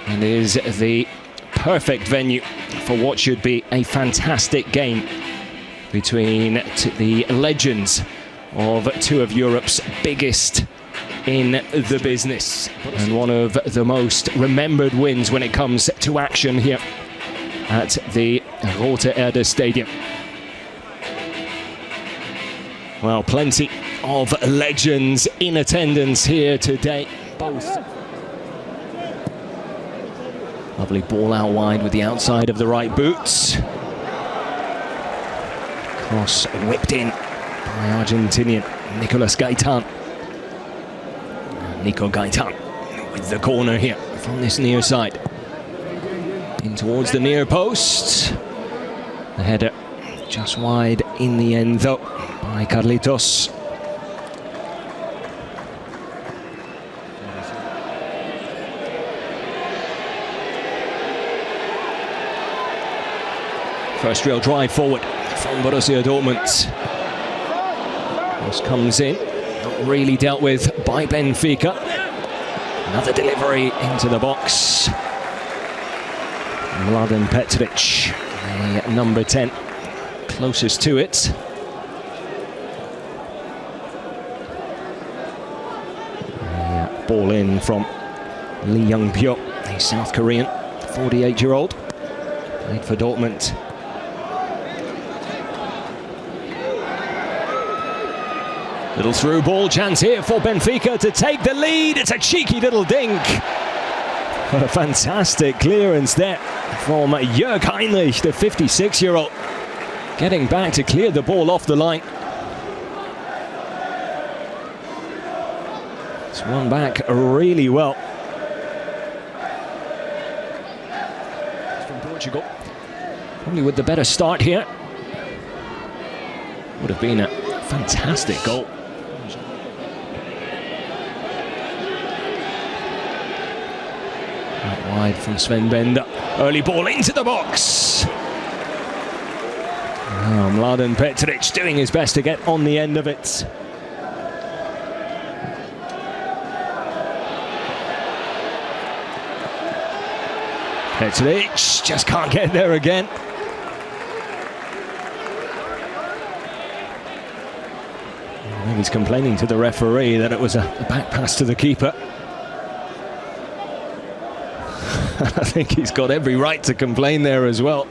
and is the perfect venue for what should be a fantastic game between the legends of two of Europe's biggest in the business, and one of the most remembered wins when it comes to action here at the Rote Stadium. Well, plenty of legends in attendance here today. Both. Lovely ball out wide with the outside of the right boots. Cross whipped in by Argentinian Nicolas Gaitan. Nico Gaitan with the corner here from this near side. In towards the near post. The header just wide in the end though by Carlitos. First real drive forward from Borussia Dortmund. Cross comes in, not really dealt with by Benfica. Another delivery into the box. Mladen Petric, number 10, closest to it. Ball in from Lee Young-pyo, a South Korean 48-year-old, played for Dortmund. Little through ball chance here for Benfica to take the lead. It's a cheeky little dink. What a fantastic clearance there from Jörg Heinrich, the 56-year-old, getting back to clear the ball off the line. It's won back really well. From Portugal, probably with the better start here. Would have been a fantastic goal. Wide from Sven Bender. Early ball into the box. Oh, Mladen Petric doing his best to get on the end of it. Petric just can't get there again. I think he's complaining to the referee that it was a back pass to the keeper. I think he's got every right to complain there as well.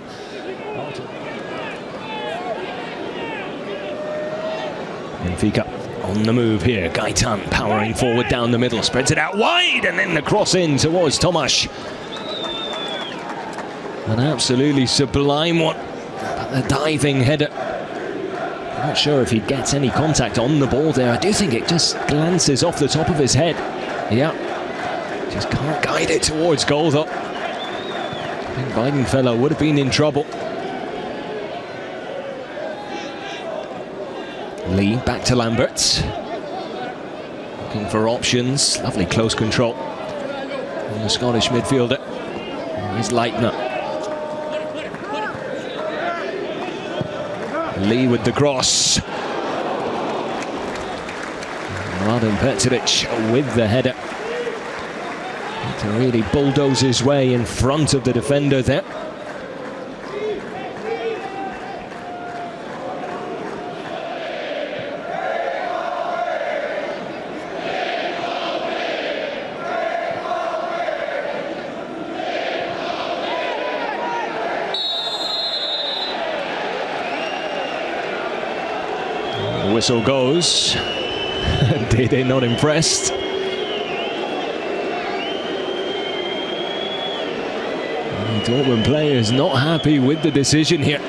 Benfica on the move here. Gaitan powering forward down the middle, spreads it out wide, and then the cross in towards Tomasz. An absolutely sublime one. But the diving header. Not sure if he gets any contact on the ball there. I do think it just glances off the top of his head. Yeah. Just can't guide it towards goal though. I think Weidenfeller would have been in trouble. Lee back to Lambert. Looking for options. Lovely close control on the Scottish midfielder. Here's Leitner. Lee with the cross. Mladen Petric with the header. To really bulldoze his way in front of the defender there. The whistle goes. Dede not impressed. Dortmund players not happy with the decision here.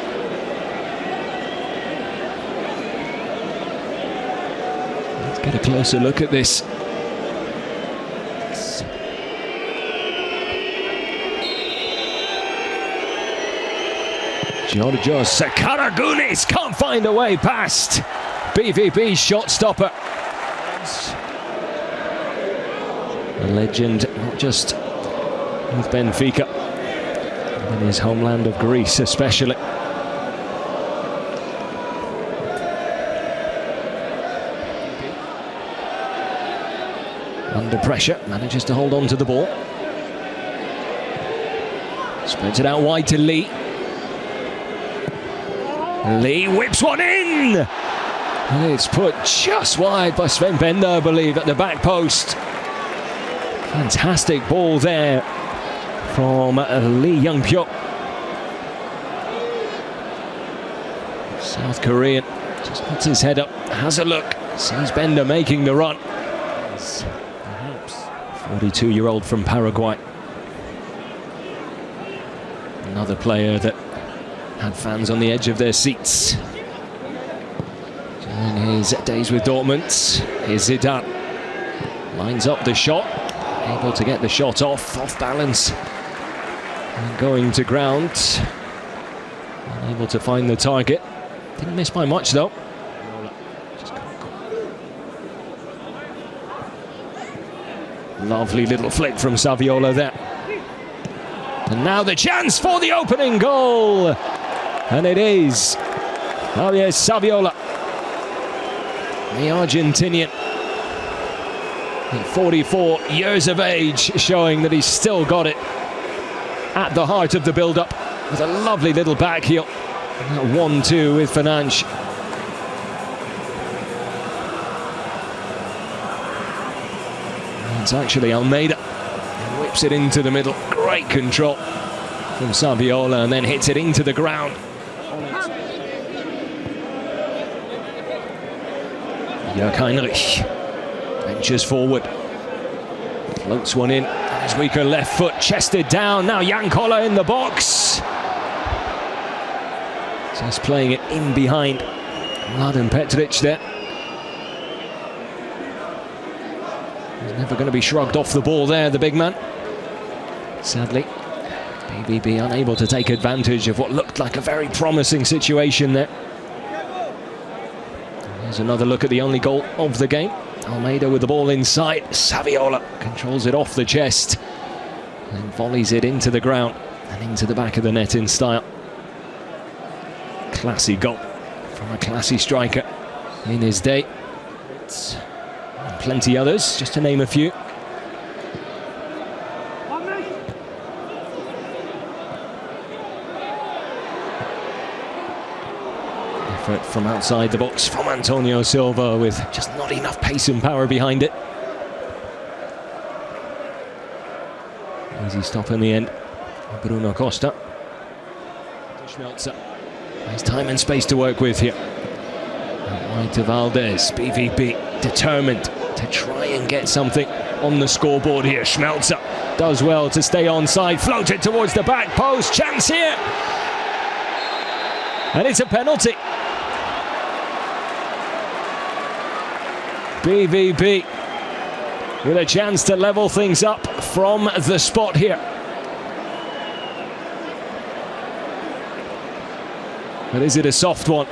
Let's get a closer look at this. Georgios Karagounis can't find a way past BVB's shot stopper. A legend, not just with Benfica, in his homeland of Greece especially. Under pressure, manages to hold on to the ball. Spreads it out wide to Lee. Lee whips one in! And it's put just wide by Sven Bender, I believe, at the back post. Fantastic ball there from Lee Young-pyo. South Korean just puts his head up, has a look, sees Bender making the run. Perhaps 42-year-old from Paraguay. Another player that had fans on the edge of their seats during his days with Dortmund. Here's Zidan. Lines up the shot, able to get the shot off balance. And going to ground. Unable to find the target. Didn't miss by much though. Lovely little flick from Saviola there. And now the chance for the opening goal. And it is Javier Saviola, the Argentinian, at 44 years of age, showing that he's still got it at the heart of the build-up with a lovely little back heel. 1-2 with Fernandes. It's actually Almeida. Whips it into the middle. Great control from Saviola, and then hits it into the ground. Jörg Heinrich ventures forward. Floats one in. His weaker left foot chested down. Now Jan Koller in the box. Just playing it in behind Mladen Petric there. He's never going to be shrugged off the ball there, the big man. Sadly, BVB unable to take advantage of what looked like a very promising situation there. Here's another look at the only goal of the game. Almeida with the ball inside. Saviola controls it off the chest and volleys it into the ground and into the back of the net in style. Classy goal from a classy striker in his day. Plenty others, just to name a few. Effort from outside the box from Antonio Silva with just not enough pace and power behind it. Easy stop in the end. Bruno Costa. Schmelzer. There's time and space to work with here. Wide to Valdez. BVB determined to try and get something on the scoreboard here. Schmelzer does well to stay onside. Floated towards the back post. Chance here. And it's a penalty. BVB with a chance to level things up from the spot here. But is it a soft one?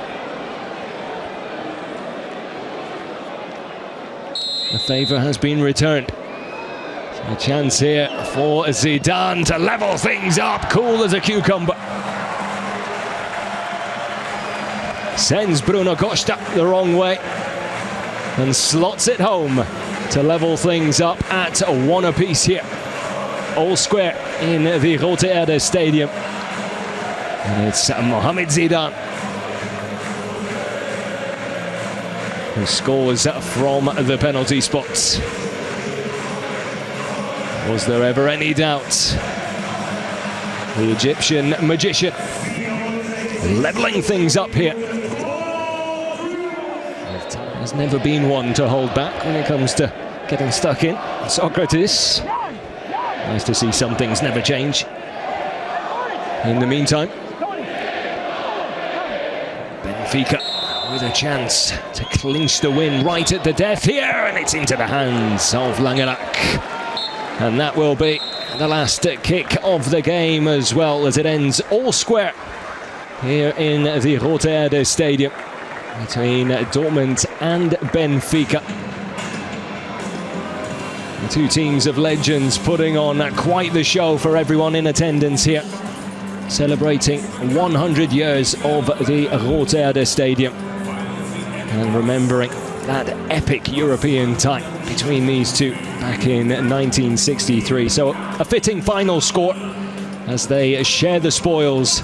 The favour has been returned. So a chance here for Zidan to level things up. Cool as a cucumber. Sends Bruno Costa the wrong way and slots it home to level things up at 1 apiece here. All square in the Rote Erde Stadium. And it's Mohamed Zidan who scores from the penalty spots. Was there ever any doubt? The Egyptian magician leveling things up here. There's never been one to hold back when it comes to getting stuck in. Socrates. Nice to see some things never change. In the meantime, Benfica with a chance to clinch the win right at the death here, and it's into the hands of Langerak. And that will be the last kick of the game, as well as it ends all square here in the Rote Erde Stadium between Dortmund and Benfica. The two teams of legends putting on quite the show for everyone in attendance here, celebrating 100 years of the Rote Erde Stadium and remembering that epic European tie between these two back in 1963. So a fitting final score as they share the spoils